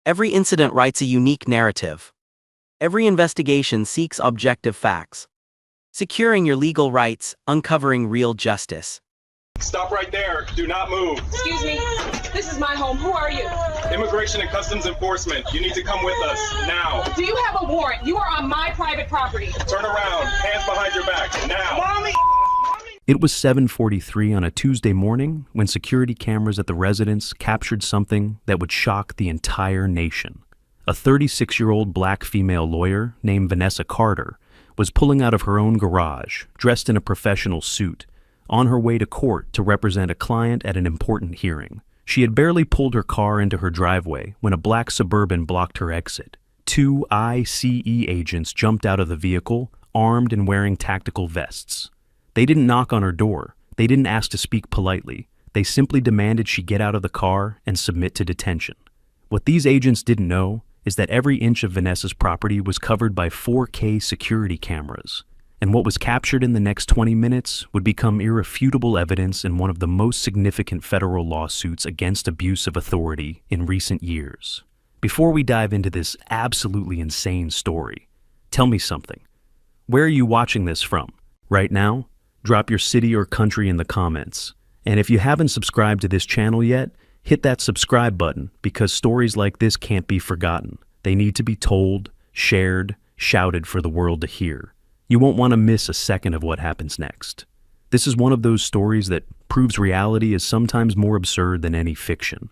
Every incident writes a unique narrative. Every investigation seeks objective facts. Securing your legal rights, uncovering real justice. Stop right there. Do not move. Excuse me. This is my home. Who are you? Immigration and Customs Enforcement. You need to come with us now. Do you have a warrant? You are on my private property. Turn around. Hands behind your back. Now. Mommy! It was 7:43 on a Tuesday morning when security cameras at the residence captured something that would shock the entire nation. A 36-year-old black female lawyer named Vanessa Carter was pulling out of her own garage, dressed in a professional suit, on her way to court to represent a client at an important hearing. She had barely pulled her car into her driveway when a black Suburban blocked her exit. Two ICE agents jumped out of the vehicle, armed and wearing tactical vests. They didn't knock on her door. They didn't ask to speak politely. They simply demanded she get out of the car and submit to detention. What these agents didn't know is that every inch of Vanessa's property was covered by 4K security cameras, and what was captured in the next 20 minutes would become irrefutable evidence in one of the most significant federal lawsuits against abuse of authority in recent years. Before we dive into this absolutely insane story, tell me something. Where are you watching this from? Right now? Drop your city or country in the comments. And if you haven't subscribed to this channel yet, hit that subscribe button because stories like this can't be forgotten. They need to be told, shared, shouted for the world to hear. You won't want to miss a second of what happens next. This is one of those stories that proves reality is sometimes more absurd than any fiction.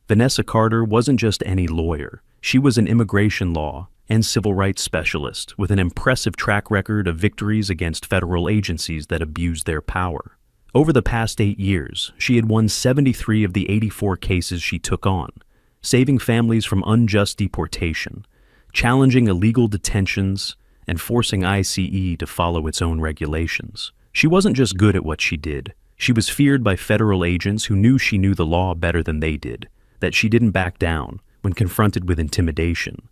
Vanessa Carter wasn't just any lawyer. She was an immigration law and civil rights specialist with an impressive track record of victories against federal agencies that abused their power. Over the past 8 years, she had won 73 of the 84 cases she took on, saving families from unjust deportation, challenging illegal detentions, and forcing ICE to follow its own regulations. She wasn't just good at what she did. She was feared by federal agents who knew she knew the law better than they did, that she didn't back down when confronted with intimidation,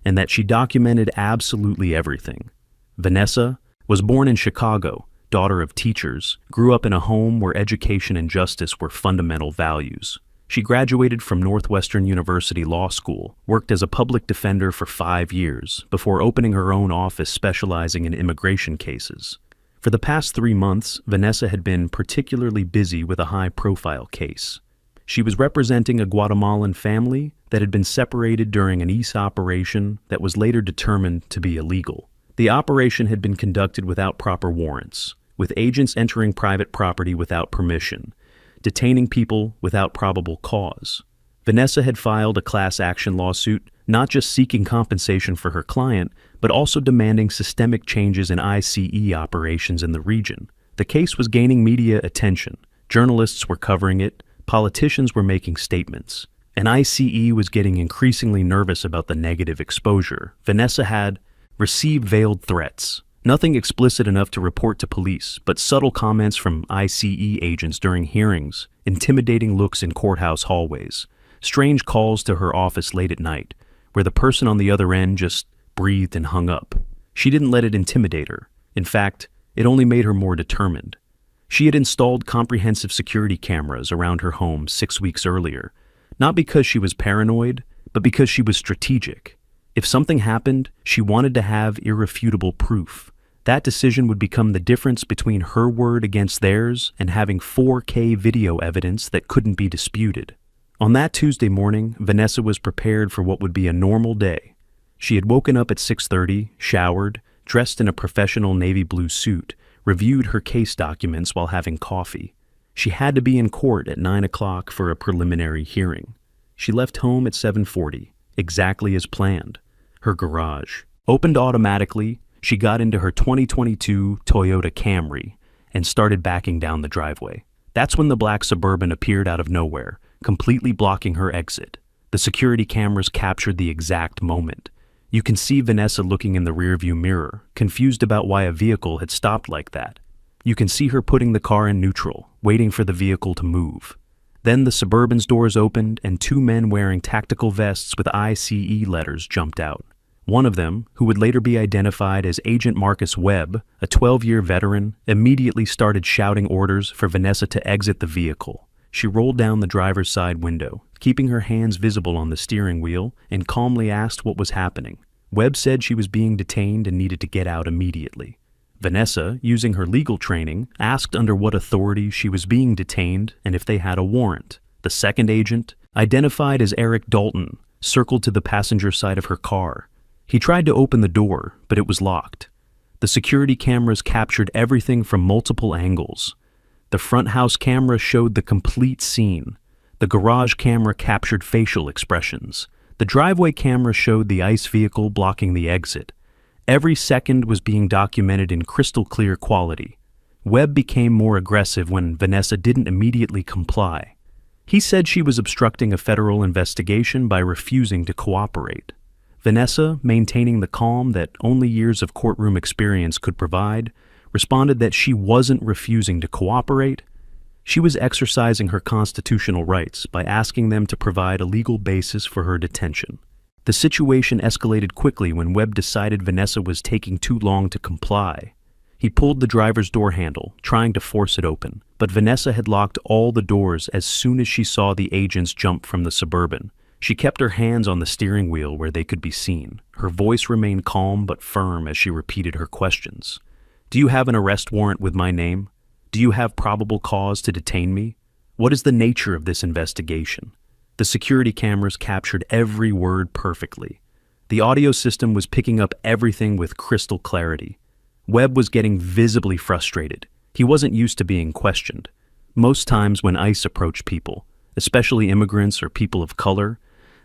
and that she documented absolutely everything. Vanessa was born in Chicago, daughter of teachers, grew up in a home where education and justice were fundamental values. She graduated from Northwestern University Law School, worked as a public defender for 5 years before opening her own office specializing in immigration cases. For the past 3 months, Vanessa had been particularly busy with a high-profile case. She was representing a Guatemalan family that had been separated during an ICE operation that was later determined to be illegal. The operation had been conducted without proper warrants, with agents entering private property without permission, detaining people without probable cause. Vanessa had filed a class action lawsuit, not just seeking compensation for her client, but also demanding systemic changes in ICE operations in the region. The case was gaining media attention. Journalists were covering it, politicians were making statements, and ICE was getting increasingly nervous about the negative exposure. Vanessa had received veiled threats, nothing explicit enough to report to police, but subtle comments from ICE agents during hearings, intimidating looks in courthouse hallways, strange calls to her office late at night, where the person on the other end just breathed and hung up. She didn't let it intimidate her. In fact, it only made her more determined. She had installed comprehensive security cameras around her home 6 weeks earlier, not because she was paranoid, but because she was strategic. If something happened, she wanted to have irrefutable proof. That decision would become the difference between her word against theirs and having 4K video evidence that couldn't be disputed. On that Tuesday morning, Vanessa was prepared for what would be a normal day. She had woken up at 6:30, showered, dressed in a professional navy blue suit, reviewed her case documents while having coffee. She had to be in court at 9 o'clock for a preliminary hearing. She left home at 7:40, exactly as planned. Her garage opened automatically. She got into her 2022 Toyota Camry and started backing down the driveway. That's when the black Suburban appeared out of nowhere, completely blocking her exit. The security cameras captured the exact moment. You can see Vanessa looking in the rearview mirror, confused about why a vehicle had stopped like that. You can see her putting the car in neutral, waiting for the vehicle to move. Then the Suburban's doors opened and 2 men wearing tactical vests with ICE letters jumped out. One of them, who would later be identified as Agent Marcus Webb, a 12-year veteran, immediately started shouting orders for Vanessa to exit the vehicle. She rolled down the driver's side window, keeping her hands visible on the steering wheel, and calmly asked what was happening. Webb said she was being detained and needed to get out immediately. Vanessa, using her legal training, asked under what authority she was being detained and if they had a warrant. The second agent, identified as Eric Dalton, circled to the passenger side of her car. He tried to open the door, but it was locked. The security cameras captured everything from multiple angles. The front house camera showed the complete scene. The garage camera captured facial expressions. The driveway camera showed the ICE vehicle blocking the exit. Every second was being documented in crystal clear quality. Webb became more aggressive when Vanessa didn't immediately comply. He said she was obstructing a federal investigation by refusing to cooperate. Vanessa, maintaining the calm that only years of courtroom experience could provide, responded that she wasn't refusing to cooperate. She was exercising her constitutional rights by asking them to provide a legal basis for her detention. The situation escalated quickly when Webb decided Vanessa was taking too long to comply. He pulled the driver's door handle, trying to force it open, but Vanessa had locked all the doors as soon as she saw the agents jump from the Suburban. She kept her hands on the steering wheel where they could be seen. Her voice remained calm but firm as she repeated her questions. "Do you have an arrest warrant with my name? Do you have probable cause to detain me? What is the nature of this investigation?" The security cameras captured every word perfectly. The audio system was picking up everything with crystal clarity. Webb was getting visibly frustrated. He wasn't used to being questioned. Most times when ICE approached people, especially immigrants or people of color,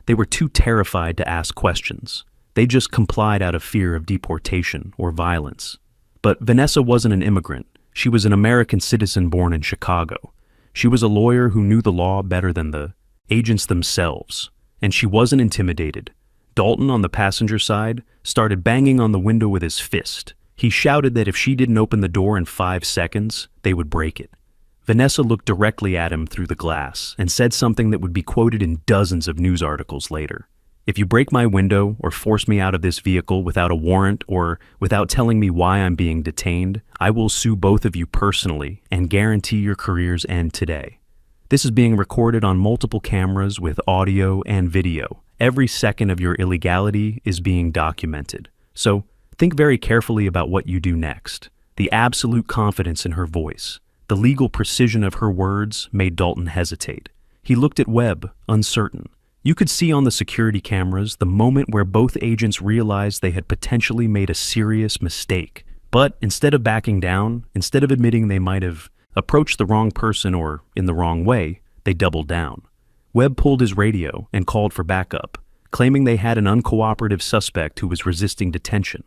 they were too terrified to ask questions. They just complied out of fear of deportation or violence. But Vanessa wasn't an immigrant. She was an American citizen born in Chicago. She was a lawyer who knew the law better than the agents themselves, and she wasn't intimidated. Dalton, on the passenger side, started banging on the window with his fist. He shouted that if she didn't open the door in 5 seconds, they would break it. Vanessa looked directly at him through the glass and said something that would be quoted in dozens of news articles later. "If you break my window or force me out of this vehicle without a warrant or without telling me why I'm being detained, I will sue both of you personally and guarantee your careers end today." This is being recorded on multiple cameras with audio and video. Every second of your illegality is being documented. So think very carefully about what you do next. The absolute confidence in her voice, the legal precision of her words made Dalton hesitate. He looked at Webb, uncertain. You could see on the security cameras the moment where both agents realized they had potentially made a serious mistake. But instead of backing down, instead of admitting they might have approached the wrong person or in the wrong way, they doubled down. Webb pulled his radio and called for backup, claiming they had an uncooperative suspect who was resisting detention.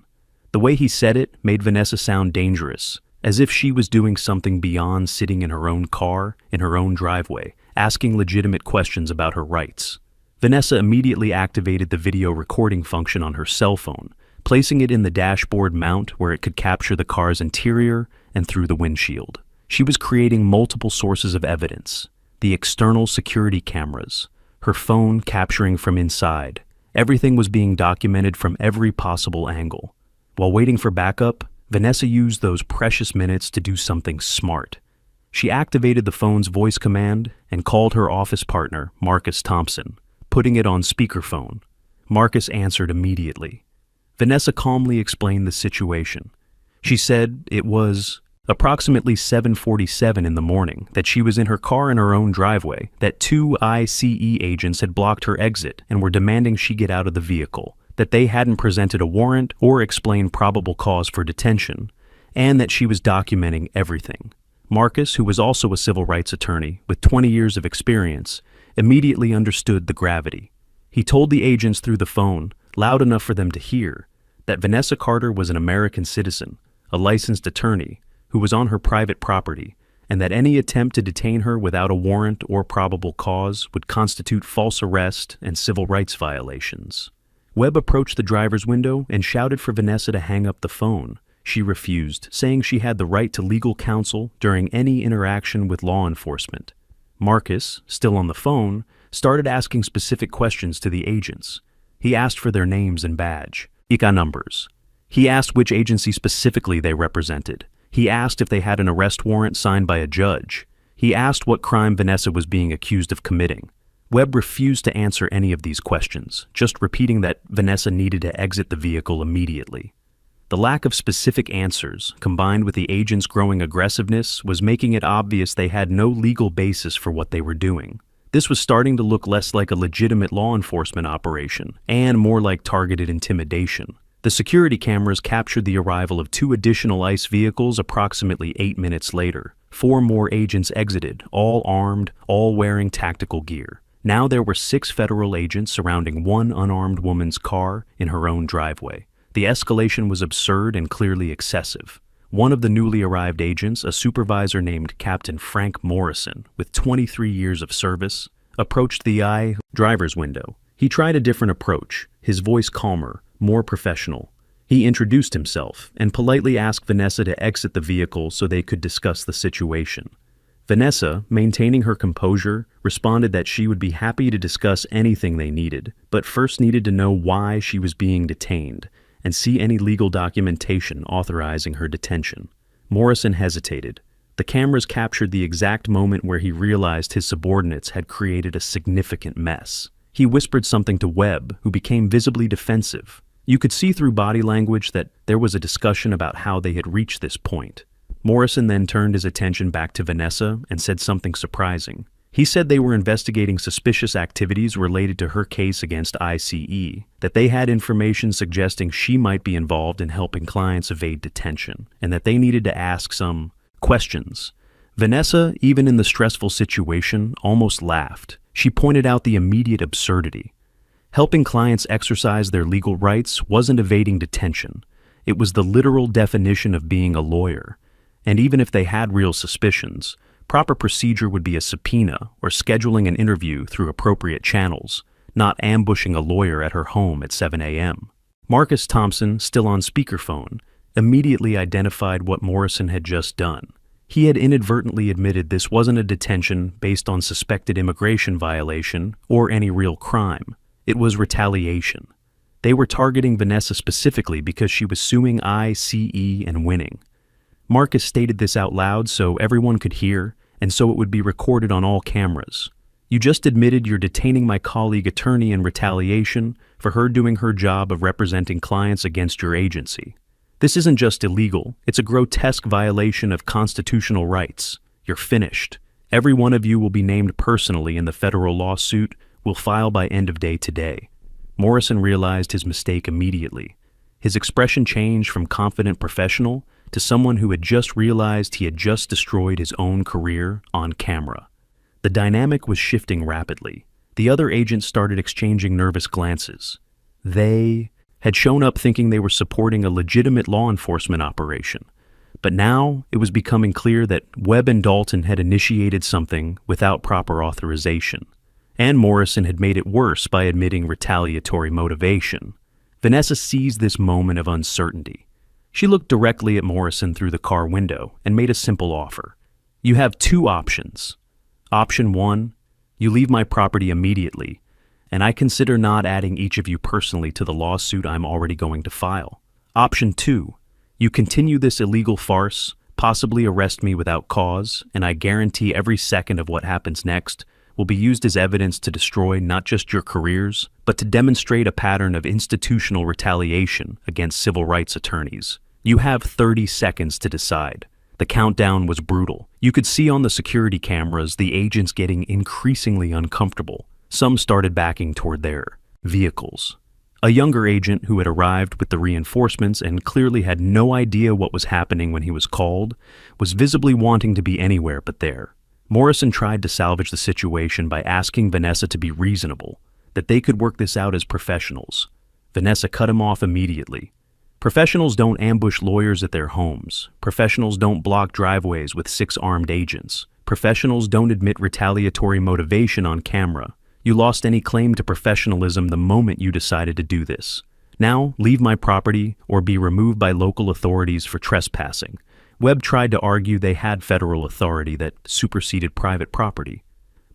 The way he said it made Vanessa sound dangerous, as if she was doing something beyond sitting in her own car, in her own driveway, asking legitimate questions about her rights. Vanessa immediately activated the video recording function on her cell phone, placing it in the dashboard mount where it could capture the car's interior and through the windshield. She was creating multiple sources of evidence: the external security cameras, her phone capturing from inside. Everything was being documented from every possible angle. While waiting for backup, Vanessa used those precious minutes to do something smart. She activated the phone's voice command and called her office partner, Marcus Thompson, putting it on speakerphone. Marcus answered immediately. Vanessa calmly explained the situation. She said it was approximately 7:47 in the morning, that she was in her car in her own driveway, that 2 ICE agents had blocked her exit and were demanding she get out of the vehicle, that they hadn't presented a warrant or explained probable cause for detention, and that she was documenting everything. Marcus, who was also a civil rights attorney with 20 years of experience, immediately understood the gravity. He told the agents through the phone, loud enough for them to hear, that Vanessa Carter was an American citizen, a licensed attorney, who was on her private property, and that any attempt to detain her without a warrant or probable cause would constitute false arrest and civil rights violations. Webb approached the driver's window and shouted for Vanessa to hang up the phone. She refused, saying she had the right to legal counsel during any interaction with law enforcement. Marcus, still on the phone, started asking specific questions to the agents. He asked for their names and badge, ICA numbers. He asked which agency specifically they represented. He asked if they had an arrest warrant signed by a judge. He asked what crime Vanessa was being accused of committing. Webb refused to answer any of these questions, just repeating that Vanessa needed to exit the vehicle immediately. The lack of specific answers, combined with the agent's growing aggressiveness, was making it obvious they had no legal basis for what they were doing. This was starting to look less like a legitimate law enforcement operation, and more like targeted intimidation. The security cameras captured the arrival of 2 additional ICE vehicles approximately 8 minutes later. 4 more agents exited, all armed, all wearing tactical gear. Now there were 6 federal agents surrounding 1 unarmed woman's car in her own driveway. The escalation was absurd and clearly excessive. One of the newly arrived agents, a supervisor named Captain Frank Morrison, with 23 years of service, approached the driver's window. He tried a different approach, his voice calmer, more professional. He introduced himself and politely asked Vanessa to exit the vehicle so they could discuss the situation. Vanessa, maintaining her composure, responded that she would be happy to discuss anything they needed, but first needed to know why she was being detained and see any legal documentation authorizing her detention. Morrison hesitated. The cameras captured the exact moment where he realized his subordinates had created a significant mess. He whispered something to Webb, who became visibly defensive. You could see through body language that there was a discussion about how they had reached this point. Morrison then turned his attention back to Vanessa and said something surprising. He said they were investigating suspicious activities related to her case against ICE, that they had information suggesting she might be involved in helping clients evade detention, and that they needed to ask some questions. Vanessa, even in the stressful situation, almost laughed. She pointed out the immediate absurdity. Helping clients exercise their legal rights wasn't evading detention. It was the literal definition of being a lawyer. And even if they had real suspicions, proper procedure would be a subpoena or scheduling an interview through appropriate channels, not ambushing a lawyer at her home at 7 a.m. Marcus Thompson, still on speakerphone, immediately identified what Morrison had just done. He had inadvertently admitted this wasn't a detention based on suspected immigration violation or any real crime. It was retaliation. They were targeting Vanessa specifically because she was suing ICE and winning. Marcus stated this out loud so everyone could hear, and so it would be recorded on all cameras. You just admitted you're detaining my colleague attorney in retaliation for her doing her job of representing clients against your agency. This isn't just illegal, it's a grotesque violation of constitutional rights. You're finished. Every one of you will be named personally in the federal lawsuit we'll file by end of day today. Morrison realized his mistake immediately. His expression changed from confident professional to someone who had just realized he had just destroyed his own career on camera. The dynamic was shifting rapidly. The other agents started exchanging nervous glances. They had shown up thinking they were supporting a legitimate law enforcement operation. But now it was becoming clear that Webb and Dalton had initiated something without proper authorization. And Morrison had made it worse by admitting retaliatory motivation. Vanessa seized this moment of uncertainty. She looked directly at Morrison through the car window and made a simple offer. You have 2 options. Option 1, you leave my property immediately, and I consider not adding each of you personally to the lawsuit I'm already going to file. Option 2, you continue this illegal farce, possibly arrest me without cause, and I guarantee every second of what happens next will be used as evidence to destroy not just your careers, but to demonstrate a pattern of institutional retaliation against civil rights attorneys. You have 30 seconds to decide. The countdown was brutal. You could see on the security cameras the agents getting increasingly uncomfortable. Some started backing toward their vehicles. A younger agent who had arrived with the reinforcements and clearly had no idea what was happening when he was called, was visibly wanting to be anywhere but there. Morrison tried to salvage the situation by asking Vanessa to be reasonable, that they could work this out as professionals. Vanessa cut him off immediately. Professionals don't ambush lawyers at their homes. Professionals don't block driveways with 6 armed agents. Professionals don't admit retaliatory motivation on camera. You lost any claim to professionalism the moment you decided to do this. Now, leave my property or be removed by local authorities for trespassing. Webb tried to argue they had federal authority that superseded private property.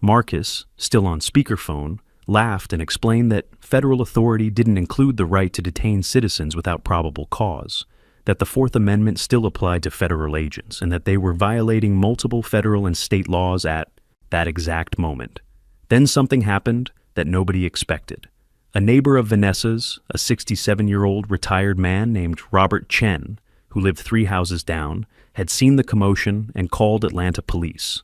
Marcus, still on speakerphone, laughed and explained that federal authority didn't include the right to detain citizens without probable cause. that the Fourth Amendment still applied to federal agents and that they were violating multiple federal and state laws at that exact moment. Then something happened that nobody expected. A neighbor of Vanessa's, a 67-year-old retired man named Robert Chen, who lived 3 houses down, had seen the commotion and called Atlanta police.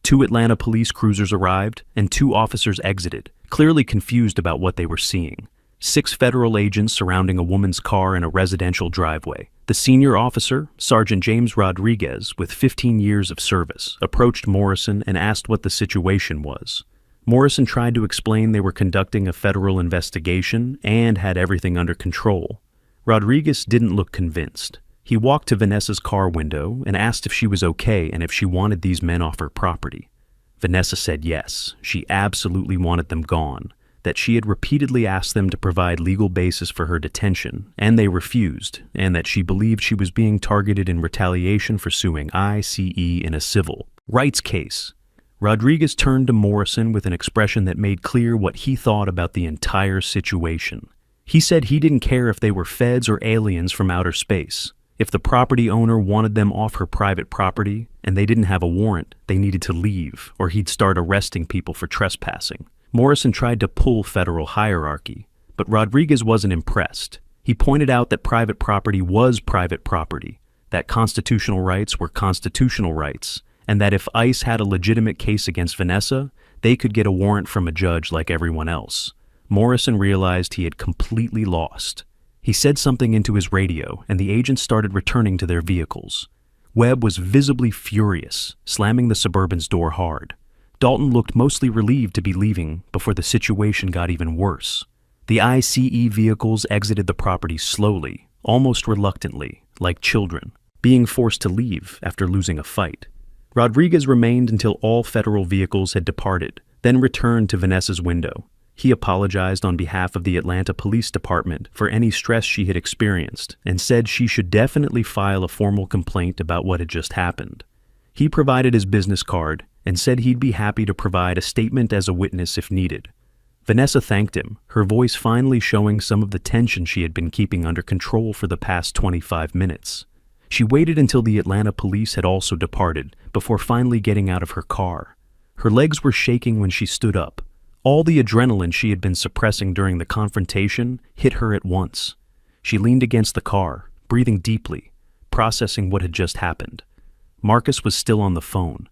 2 Atlanta police cruisers arrived and 2 officers exited, clearly confused about what they were seeing. 6 federal agents surrounding a woman's car in a residential driveway. The senior officer, Sergeant James Rodriguez, with 15 years of service, approached Morrison and asked what the situation was. Morrison tried to explain they were conducting a federal investigation and had everything under control. Rodriguez didn't look convinced. He walked to Vanessa's car window and asked if she was okay and if she wanted these men off her property. Vanessa said yes, she absolutely wanted them gone, that she had repeatedly asked them to provide legal basis for her detention, and they refused, and that she believed she was being targeted in retaliation for suing ICE in a civil rights case. Rodriguez turned to Morrison with an expression that made clear what he thought about the entire situation. He said he didn't care if they were feds or aliens from outer space. If the property owner wanted them off her private property and they didn't have a warrant, they needed to leave, or he'd start arresting people for trespassing. Morrison tried to pull federal hierarchy, but Rodriguez wasn't impressed. He pointed out that private property was private property, that constitutional rights were constitutional rights, and that if ICE had a legitimate case against Vanessa, they could get a warrant from a judge like everyone else. Morrison realized he had completely lost. He said something into his radio, and the agents started returning to their vehicles. Webb was visibly furious, slamming the Suburban's door hard. Dalton looked mostly relieved to be leaving before the situation got even worse. The ICE vehicles exited the property slowly, almost reluctantly, like children, being forced to leave after losing a fight. Rodriguez remained until all federal vehicles had departed, then returned to Vanessa's window. He apologized on behalf of the Atlanta Police Department for any stress she had experienced and said she should definitely file a formal complaint about what had just happened. He provided his business card and said he'd be happy to provide a statement as a witness if needed. Vanessa thanked him, her voice finally showing some of the tension she had been keeping under control for the past 25 minutes. She waited until the Atlanta police had also departed before finally getting out of her car. Her legs were shaking when she stood up. All the adrenaline she had been suppressing during the confrontation hit her at once. She leaned against the car, breathing deeply, processing what had just happened. Marcus was still on the phone.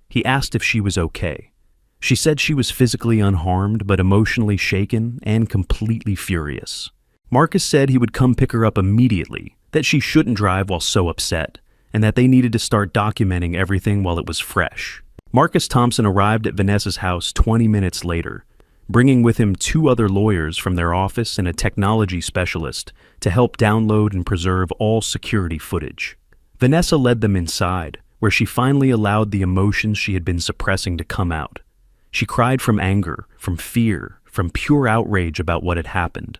He asked if she was okay. She said she was physically unharmed but emotionally shaken and completely furious. Marcus said he would come pick her up immediately, that she shouldn't drive while so upset, and that they needed to start documenting everything while it was fresh. Marcus Thompson arrived at Vanessa's house 20 minutes later, bringing with him 2 other lawyers from their office and a technology specialist to help download and preserve all security footage. Vanessa led them inside, where she finally allowed the emotions she had been suppressing to come out. She cried from anger, from fear, from pure outrage about what had happened.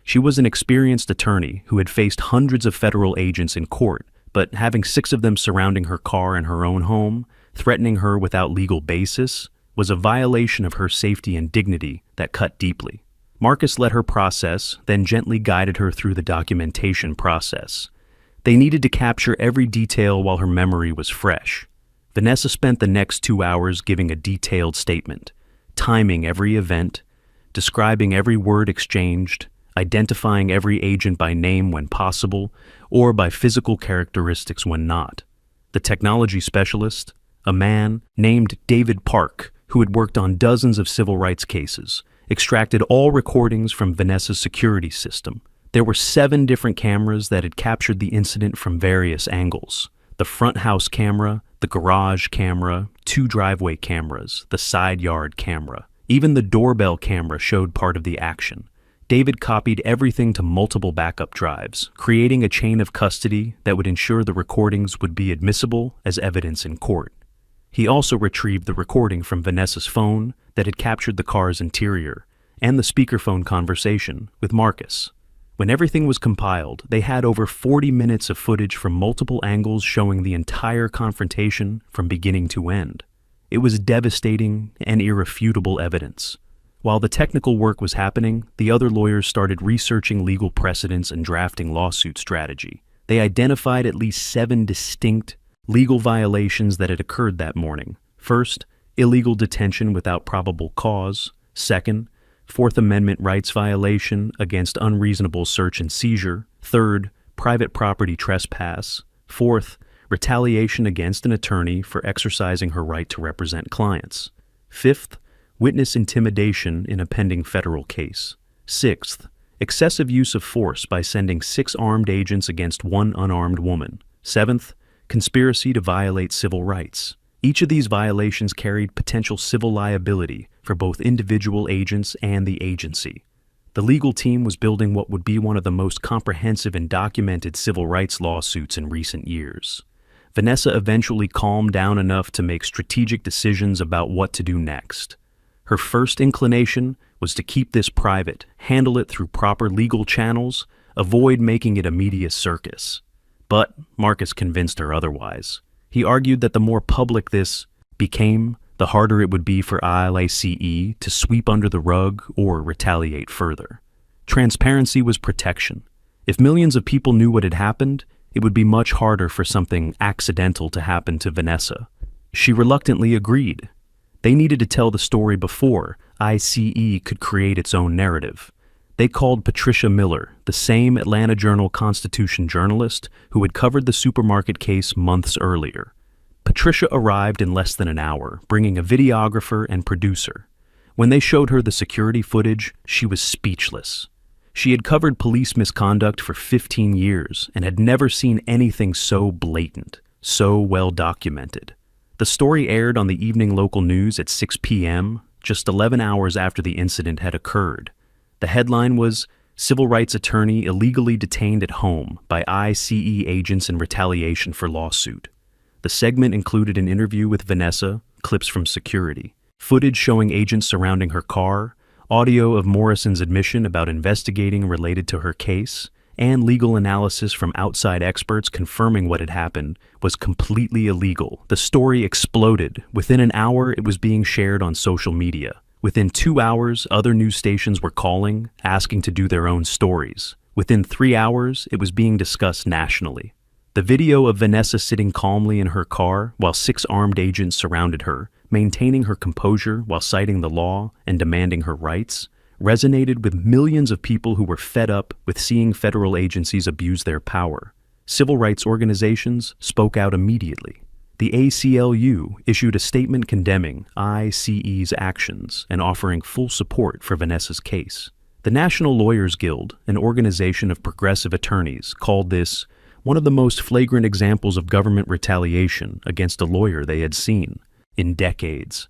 She was an experienced attorney who had faced hundreds of federal agents in court, but having 6 of them surrounding her car in her own home, threatening her without legal basis, was a violation of her safety and dignity that cut deeply. Marcus let her process, then gently guided her through the documentation process. They needed to capture every detail while her memory was fresh. Vanessa spent the next 2 hours giving a detailed statement, timing every event, describing every word exchanged, identifying every agent by name when possible, or by physical characteristics when not. The technology specialist, a man named David Park, who had worked on dozens of civil rights cases, extracted all recordings from Vanessa's security system. There were 7 different cameras that had captured the incident from various angles. The front house camera, the garage camera, 2 driveway cameras, the side yard camera. Even the doorbell camera showed part of the action. David copied everything to multiple backup drives, creating a chain of custody that would ensure the recordings would be admissible as evidence in court. He also retrieved the recording from Vanessa's phone that had captured the car's interior and the speakerphone conversation with Marcus. When everything was compiled, they had over 40 minutes of footage from multiple angles showing the entire confrontation from beginning to end. It was devastating and irrefutable evidence. While the technical work was happening, the other lawyers started researching legal precedents and drafting lawsuit strategy. They They identified at least 7 distinct legal violations that had occurred that morning. First, illegal detention without probable cause. Second, Fourth Amendment rights violation against unreasonable search and seizure. Third, private property trespass. Fourth, retaliation against an attorney for exercising her right to represent clients. Fifth, witness intimidation in a pending federal case. Sixth, excessive use of force by sending 6 armed agents against 1 unarmed woman. Seventh, conspiracy to violate civil rights. Each of these violations carried potential civil liability for both individual agents and the agency. The legal team was building what would be one of the most comprehensive and documented civil rights lawsuits in recent years. Vanessa eventually calmed down enough to make strategic decisions about what to do next. Her first inclination was to keep this private, handle it through proper legal channels, avoid making it a media circus. But Marcus convinced her otherwise. He argued that the more public this became, the harder it would be for ICE to sweep under the rug or retaliate further. Transparency was protection. If millions of people knew what had happened, it would be much harder for something accidental to happen to Vanessa. She reluctantly agreed. They needed to tell the story before ICE could create its own narrative. They called Patricia Miller, the same Atlanta Journal-Constitution journalist who had covered the supermarket case months earlier. Patricia arrived in less than an hour, bringing a videographer and producer. When they showed her the security footage, she was speechless. She had covered police misconduct for 15 years and had never seen anything so blatant, so well documented. The story aired on the evening local news at 6 p.m., just 11 hours after the incident had occurred. The headline was, "Civil Rights Attorney Illegally Detained at Home by ICE Agents in Retaliation for Lawsuit." The segment included an interview with Vanessa, clips from security, footage showing agents surrounding her car, audio of Morrison's admission about investigating related to her case, and legal analysis from outside experts confirming what had happened was completely illegal. The story exploded. Within an hour, it was being shared on social media. Within 2 hours, other news stations were calling, asking to do their own stories. Within 3 hours, it was being discussed nationally. The video of Vanessa sitting calmly in her car while 6 armed agents surrounded her, maintaining her composure while citing the law and demanding her rights, resonated with millions of people who were fed up with seeing federal agencies abuse their power. Civil rights organizations spoke out immediately. The ACLU issued a statement condemning ICE's actions and offering full support for Vanessa's case. The National Lawyers Guild, an organization of progressive attorneys, called this one of the most flagrant examples of government retaliation against a lawyer they had seen in decades.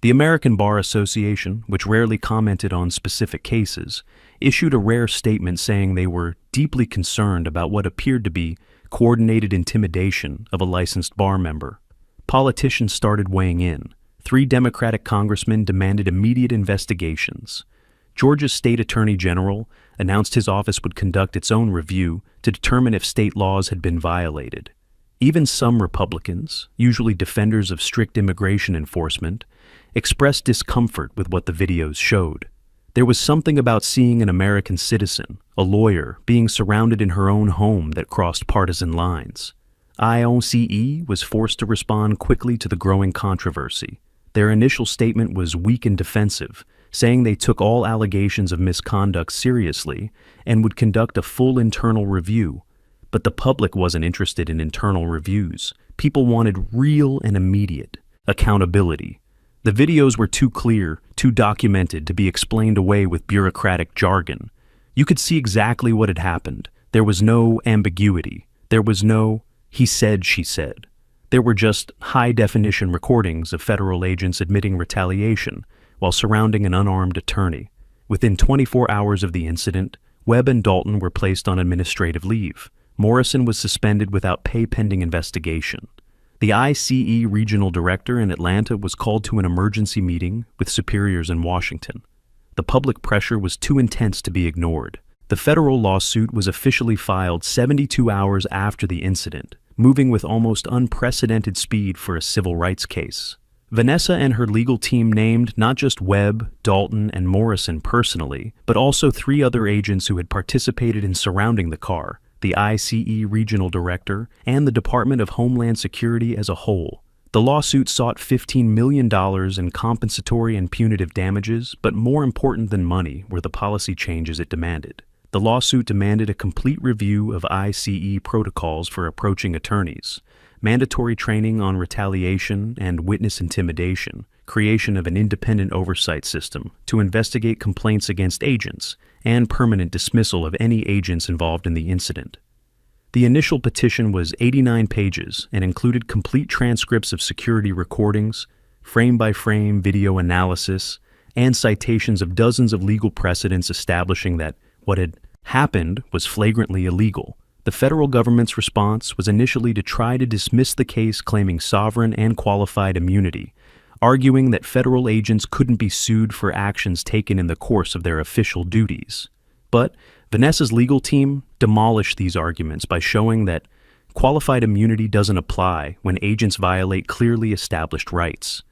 The American Bar Association, which rarely commented on specific cases, issued a rare statement saying they were deeply concerned about what appeared to be coordinated intimidation of a licensed bar member. Politicians started weighing in. 3 Democratic congressmen demanded immediate investigations. Georgia's state attorney general announced his office would conduct its own review to determine if state laws had been violated. Even some Republicans, usually defenders of strict immigration enforcement, expressed discomfort with what the videos showed. There was something about seeing an American citizen, a lawyer, being surrounded in her own home that crossed partisan lines. ICE was forced to respond quickly to the growing controversy. Their initial statement was weak and defensive, saying they took all allegations of misconduct seriously and would conduct a full internal review. But the public wasn't interested in internal reviews. People wanted real and immediate accountability. The videos were too clear, too documented to be explained away with bureaucratic jargon. You could see exactly what had happened. There was no ambiguity. There was no, he said, she said. There were just high-definition recordings of federal agents admitting retaliation while surrounding an unarmed attorney. Within 24 hours of the incident, Webb and Dalton were placed on administrative leave. Morrison was suspended without pay pending investigation. The ICE regional director in Atlanta was called to an emergency meeting with superiors in Washington. The public pressure was too intense to be ignored. The federal lawsuit was officially filed 72 hours after the incident, moving with almost unprecedented speed for a civil rights case. Vanessa and her legal team named not just Webb, Dalton, and Morrison personally, but also 3 other agents who had participated in surrounding the car, the ICE regional director, and the Department of Homeland Security as a whole. The lawsuit sought $15 million in compensatory and punitive damages, but more important than money were the policy changes it demanded. The lawsuit demanded a complete review of ICE protocols for approaching attorneys, mandatory training on retaliation and witness intimidation, creation of an independent oversight system to investigate complaints against agents, and permanent dismissal of any agents involved in the incident. The initial petition was 89 pages and included complete transcripts of security recordings, frame-by-frame video analysis, and citations of dozens of legal precedents establishing that what had happened was flagrantly illegal. The federal government's response was initially to try to dismiss the case claiming sovereign and qualified immunity, arguing that federal agents couldn't be sued for actions taken in the course of their official duties. But Vanessa's legal team demolished these arguments by showing that qualified immunity doesn't apply when agents violate clearly established rights,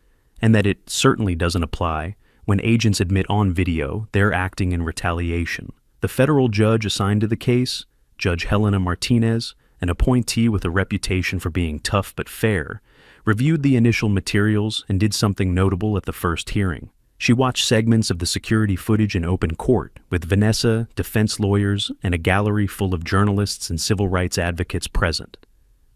and that it certainly doesn't apply when agents admit on video they're acting in retaliation. The federal judge assigned to the case, Judge Helena Martinez, an appointee with a reputation for being tough but fair, reviewed the initial materials and did something notable at the first hearing. She watched segments of the security footage in open court, with Vanessa, defense lawyers, and a gallery full of journalists and civil rights advocates present.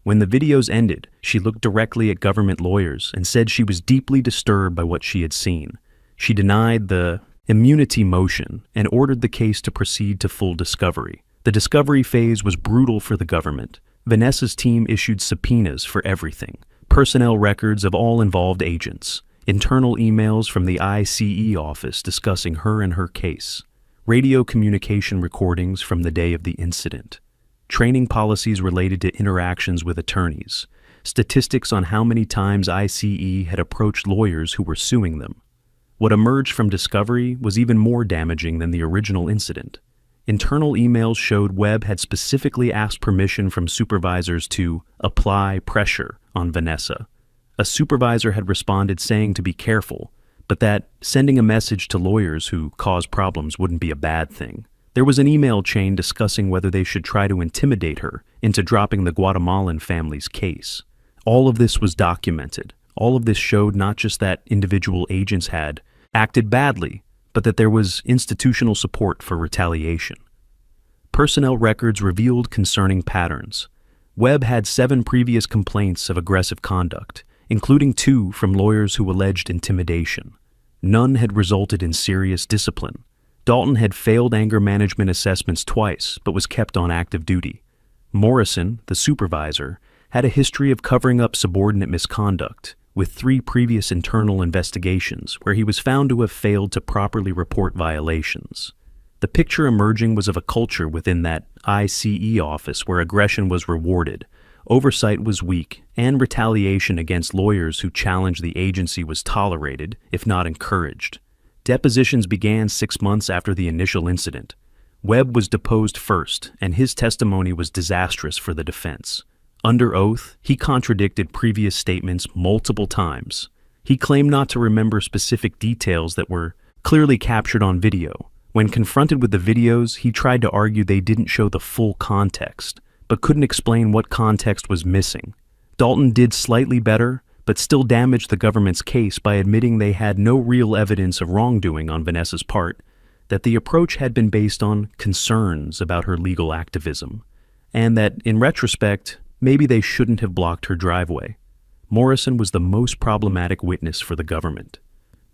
When the videos ended, she looked directly at government lawyers and said she was deeply disturbed by what she had seen. She denied the immunity motion and ordered the case to proceed to full discovery. The discovery phase was brutal for the government. Vanessa's team issued subpoenas for everything: personnel records of all involved agents, internal emails from the ICE office discussing her and her case, radio communication recordings from the day of the incident, training policies related to interactions with attorneys, statistics on how many times ICE had approached lawyers who were suing them. What emerged from discovery was even more damaging than the original incident. Internal emails showed Webb had specifically asked permission from supervisors to apply pressure on Vanessa. A supervisor had responded saying to be careful, but that sending a message to lawyers who cause problems wouldn't be a bad thing. There was an email chain discussing whether they should try to intimidate her into dropping the Guatemalan family's case. All of this was documented. All of this showed not just that individual agents had acted badly, but that there was institutional support for retaliation. Personnel records revealed concerning patterns. Webb had 7 previous complaints of aggressive conduct, including 2 from lawyers who alleged intimidation. None had resulted in serious discipline. Dalton had failed anger management assessments twice, but was kept on active duty. Morrison, the supervisor, had a history of covering up subordinate misconduct, with 3 previous internal investigations where he was found to have failed to properly report violations. The picture emerging was of a culture within that ICE office where aggression was rewarded, oversight was weak, and retaliation against lawyers who challenged the agency was tolerated, if not encouraged. Depositions began 6 months after the initial incident. Webb was deposed first, and his testimony was disastrous for the defense. Under oath, he contradicted previous statements multiple times. He claimed not to remember specific details that were clearly captured on video. When confronted with the videos, he tried to argue they didn't show the full context, but couldn't explain what context was missing. Dalton did slightly better, but still damaged the government's case by admitting they had no real evidence of wrongdoing on Vanessa's part, that the approach had been based on concerns about her legal activism, and that, in retrospect, maybe they shouldn't have blocked her driveway. Morrison was the most problematic witness for the government.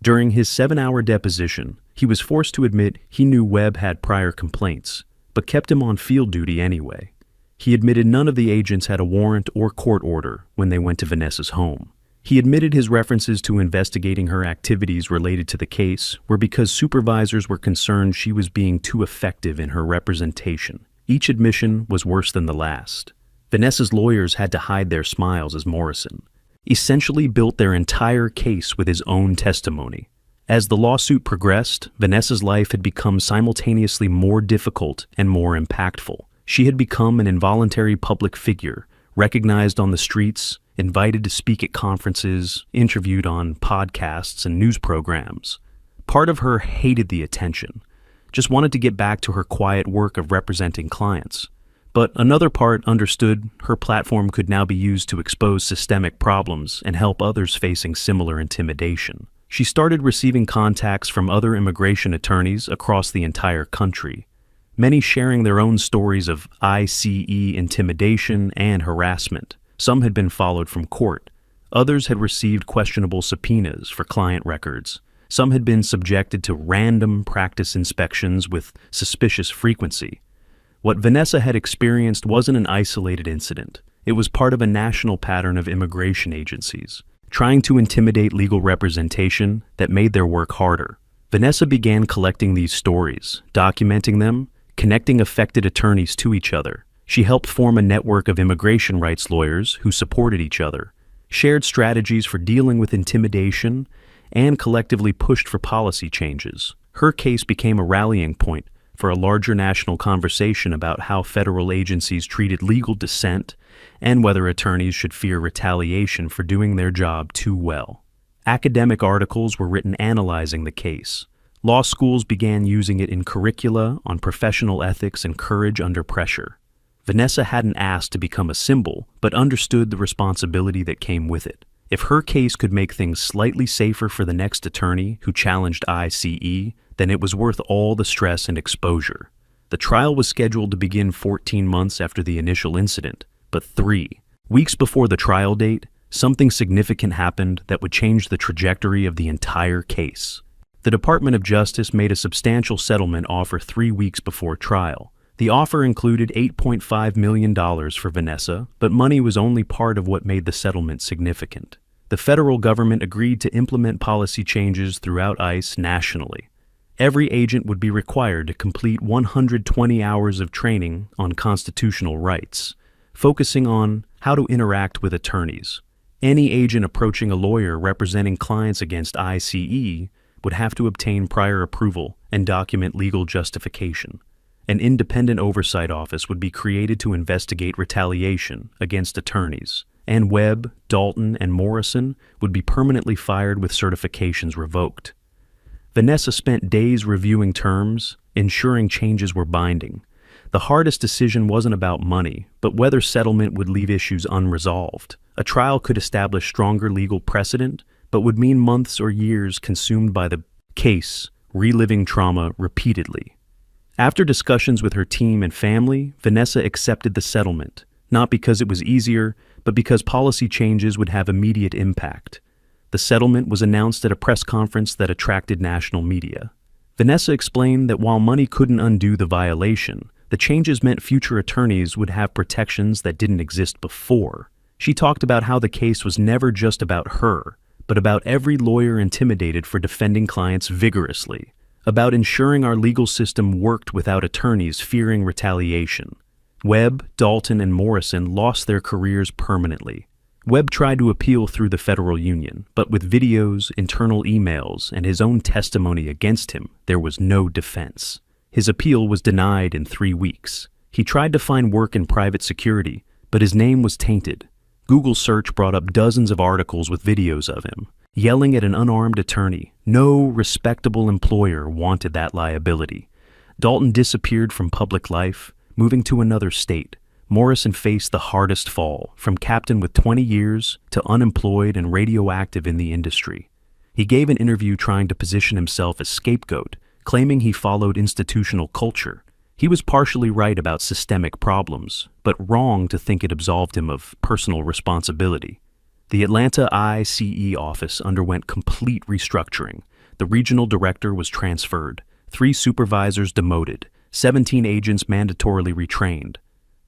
During his 7-hour deposition, he was forced to admit he knew Webb had prior complaints, but kept him on field duty anyway. He admitted none of the agents had a warrant or court order when they went to Vanessa's home. He admitted his references to investigating her activities related to the case were because supervisors were concerned she was being too effective in her representation. Each admission was worse than the last. Vanessa's lawyers had to hide their smiles as Morrison essentially built their entire case with his own testimony. As the lawsuit progressed, Vanessa's life had become simultaneously more difficult and more impactful. She had become an involuntary public figure, recognized on the streets, invited to speak at conferences, interviewed on podcasts and news programs. Part of her hated the attention, just wanted to get back to her quiet work of representing clients. But another part understood her platform could now be used to expose systemic problems and help others facing similar intimidation. She started receiving contacts from other immigration attorneys across the entire country, many sharing their own stories of ICE intimidation and harassment. Some had been followed from court. Others had received questionable subpoenas for client records. Some had been subjected to random practice inspections with suspicious frequency. What Vanessa had experienced wasn't an isolated incident. It was part of a national pattern of immigration agencies, trying to intimidate legal representation that made their work harder. Vanessa began collecting these stories, documenting them, connecting affected attorneys to each other. She helped form a network of immigration rights lawyers who supported each other, shared strategies for dealing with intimidation, and collectively pushed for policy changes. Her case became a rallying point for a larger national conversation about how federal agencies treated legal dissent and whether attorneys should fear retaliation for doing their job too well. Academic articles were written analyzing the case. Law schools began using it in curricula on professional ethics and courage under pressure. Vanessa hadn't asked to become a symbol, but understood the responsibility that came with it. If her case could make things slightly safer for the next attorney who challenged ICE, then it was worth all the stress and exposure. The trial was scheduled to begin 14 months after the initial incident, but 3 weeks before the trial date, something significant happened that would change the trajectory of the entire case. The Department of Justice made a substantial settlement offer 3 weeks before trial. The offer included $8.5 million for Vanessa, but money was only part of what made the settlement significant. The federal government agreed to implement policy changes throughout ICE nationally. Every agent would be required to complete 120 hours of training on constitutional rights, focusing on how to interact with attorneys. Any agent approaching a lawyer representing clients against ICE would have to obtain prior approval and document legal justification. An independent oversight office would be created to investigate retaliation against attorneys, and Webb, Dalton, and Morrison would be permanently fired with certifications revoked. Vanessa spent days reviewing terms, ensuring changes were binding. The hardest decision wasn't about money, but whether settlement would leave issues unresolved. A trial could establish stronger legal precedent, but would mean months or years consumed by the case, reliving trauma repeatedly. After discussions with her team and family, Vanessa accepted the settlement, not because it was easier, but because policy changes would have immediate impact. The settlement was announced at a press conference that attracted national media. Vanessa explained that while money couldn't undo the violation, the changes meant future attorneys would have protections that didn't exist before. She talked about how the case was never just about her, but about every lawyer intimidated for defending clients vigorously, about ensuring our legal system worked without attorneys fearing retaliation. Webb, Dalton, and Morrison lost their careers permanently. Webb tried to appeal through the federal union, but with videos, internal emails, and his own testimony against him, there was no defense. His appeal was denied in 3 weeks. He tried to find work in private security, but his name was tainted. Google search brought up dozens of articles with videos of him, yelling at an unarmed attorney. No respectable employer wanted that liability. Dalton disappeared from public life, moving to another state. Morrison faced the hardest fall, from captain with 20 years to unemployed and radioactive in the industry. He gave an interview trying to position himself as scapegoat, claiming he followed institutional culture. He was partially right about systemic problems, but wrong to think it absolved him of personal responsibility. The Atlanta ICE office underwent complete restructuring. The regional director was transferred, 3 supervisors demoted, 17 agents mandatorily retrained.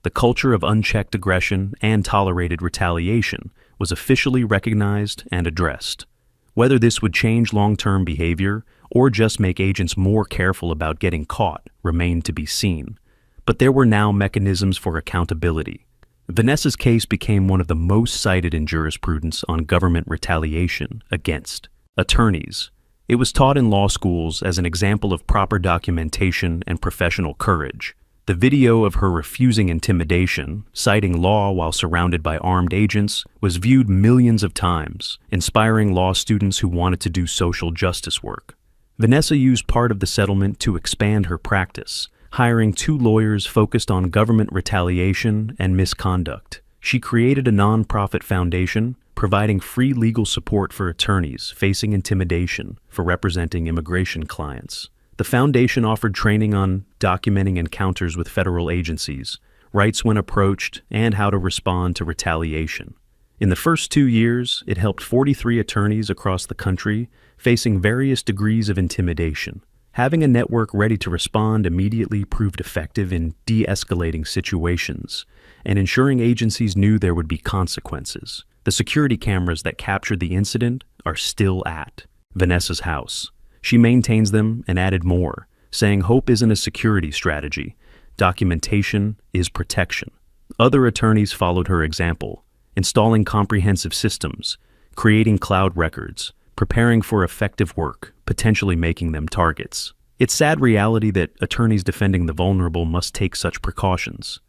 The culture of unchecked aggression and tolerated retaliation was officially recognized and addressed. Whether this would change long-term behavior or just make agents more careful about getting caught remained to be seen. But there were now mechanisms for accountability. Vanessa's case became one of the most cited in jurisprudence on government retaliation against attorneys. It was taught in law schools as an example of proper documentation and professional courage. The video of her refusing intimidation, citing law while surrounded by armed agents, was viewed millions of times, inspiring law students who wanted to do social justice work. Vanessa used part of the settlement to expand her practice, hiring 2 lawyers focused on government retaliation and misconduct. She created a nonprofit foundation providing free legal support for attorneys facing intimidation for representing immigration clients. The foundation offered training on documenting encounters with federal agencies, rights when approached, and how to respond to retaliation. In the first 2 years, it helped 43 attorneys across the country facing various degrees of intimidation. Having a network ready to respond immediately proved effective in de-escalating situations and ensuring agencies knew there would be consequences. The security cameras that captured the incident are still at Vanessa's house. She maintains them and added more, saying hope isn't a security strategy. Documentation is protection. Other attorneys followed her example, installing comprehensive systems, creating cloud records, preparing for effective work, potentially making them targets. It's sad reality that attorneys defending the vulnerable must take such precautions.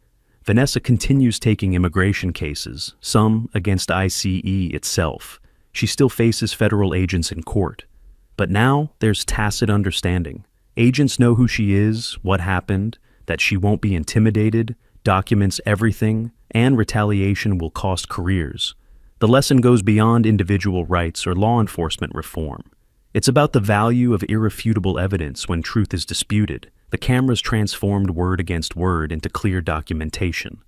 Vanessa continues taking immigration cases, some against ICE itself. She still faces federal agents in court. But now there's tacit understanding. Agents know who she is, what happened, that she won't be intimidated, documents everything, and retaliation will cost careers. The lesson goes beyond individual rights or law enforcement reform. It's about the value of irrefutable evidence when truth is disputed. The cameras transformed word against word into clear documentation.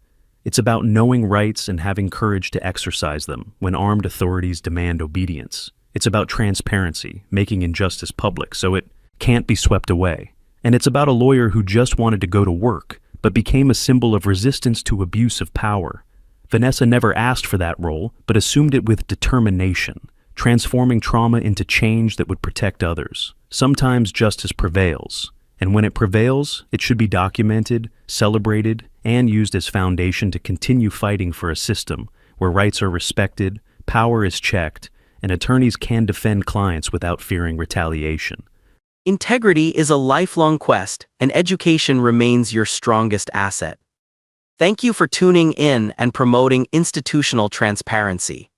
It's about knowing rights and having courage to exercise them when armed authorities demand obedience. It's about transparency, making injustice public so it can't be swept away. And it's about a lawyer who just wanted to go to work, but became a symbol of resistance to abuse of power. Vanessa never asked for that role, but assumed it with determination, transforming trauma into change that would protect others. Sometimes justice prevails, and when it prevails, it should be documented, celebrated, and used as foundation to continue fighting for a system where rights are respected, power is checked, and attorneys can defend clients without fearing retaliation. Integrity is a lifelong quest, and education remains your strongest asset. Thank you for tuning in and promoting institutional transparency.